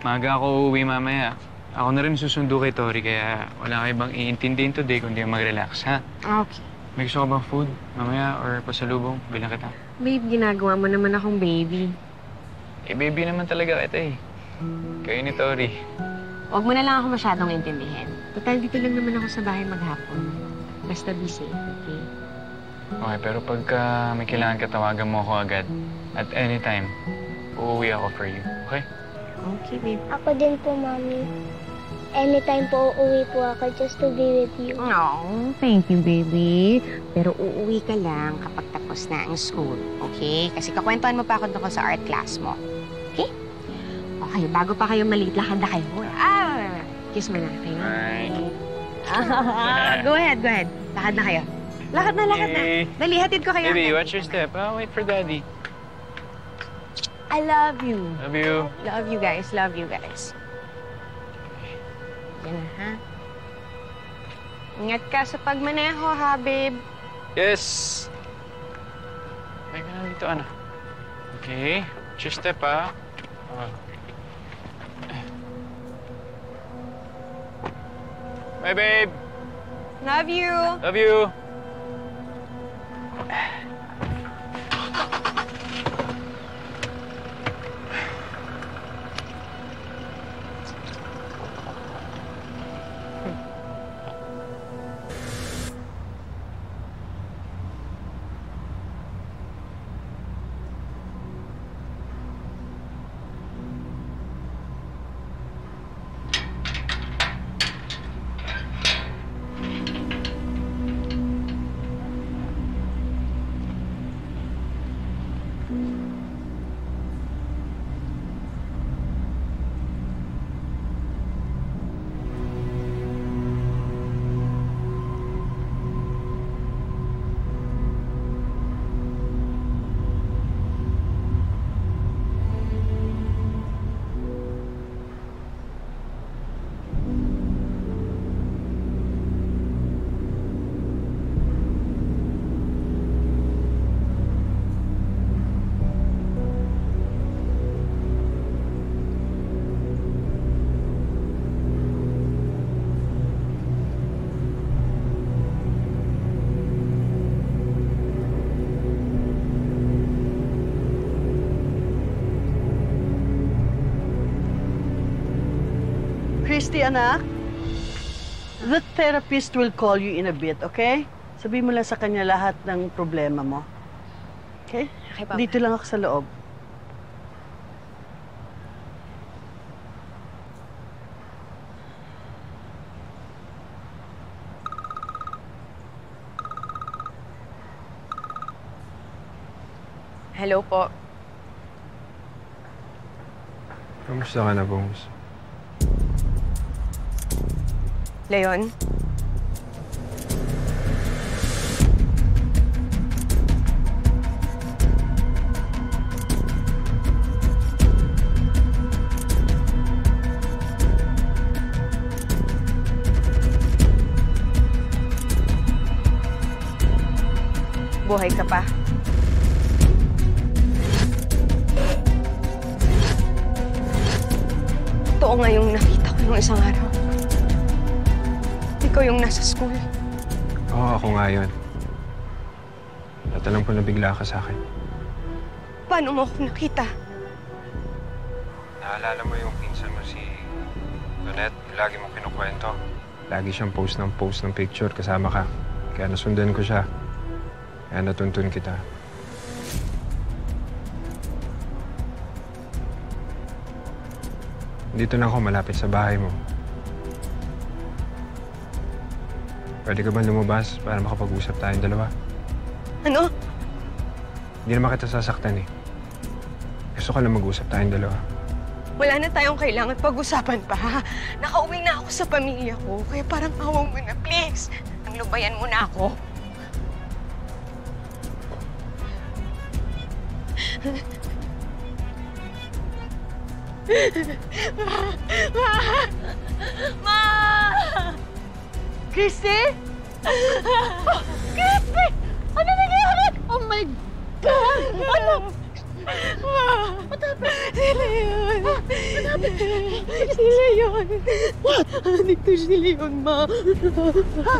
Maaga ako uuwi mamaya. Ako na rin susundo kay Tori, kaya wala kayo bang iintindihin today kundi mag-relax, ha? Okay. May gusto ka bang food mamaya or pasalubong? Bilang kita. Babe, ginagawa mo naman akong baby. Eh, baby naman talaga kita eh. Kayo ni Tori. Huwag mo na lang ako masyadong intindihin. Total, dito lang naman ako sa bahay maghapon. Basta be safe, okay? Okay, pero pagka may kailangan ka, tawagan mo ako agad. At anytime, uuwi ako for you, okay? Okay, babe. Ako din po, Mami. Anytime po uuwi po ako just to be with you. Oh, thank you, baby. Pero uuwi ka lang kapag tapos na ang school, okay? Kasi kakwentuhan mo pa ako tungkol sa art class mo. Okay? Okay, bago pa kayo maliit, lakad na kayo. Kiss mo na, okay? Go ahead, go ahead. Lakad na kayo. Lakad na. Dali, hatid ko kayo. Baby, watch your step. I'll wait for Daddy. I love you. Love you. Love you guys. Love you guys. Yan na, ha? Ingat ka sa pagmaneho, ha, babe? Yes! May ka na dito, ano? Okay. Watch your step, ha? Bye, babe! Love you! Love you! Christy, anak, the therapist will call you in a bit, okay? Sabihin mo lang sa kanya lahat ng problema mo. Okay? Okay, Papa. Dito lang ako sa loob. Hello po. Kamusta ka na, Bongs? Leon? Buhay ka pa? Totoo nga yung nakita ko nung isang araw. Ikaw yung nasa school. Oo, ako nga yun. At alam ko na bigla ka sa akin. Paano mo ako nakita? Naalala mo yung pinsan mo si Donette? Lagi mong kinukwento. Lagi siyang post ng picture kasama ka. Kaya nasundan ko siya. Kaya natuntun kita. Dito na ako malapit sa bahay mo. Pwede ka ba lumabas para makapag-usap tayong dalawa? Ano? Hindi naman kita sasaktan eh. Gusto ka lang mag-usap tayong dalawa. Wala na tayong kailangan pag-usapan pa. Nakauwi na ako sa pamilya ko, kaya parang awa mo na, please. Ang lubayan mo na ako. Ma! Christy? Oh, Christy! Ano nangyayari? Oh my God! Ano? Sila yun. Sila yun. What? Dito sila yun, ma. Ha?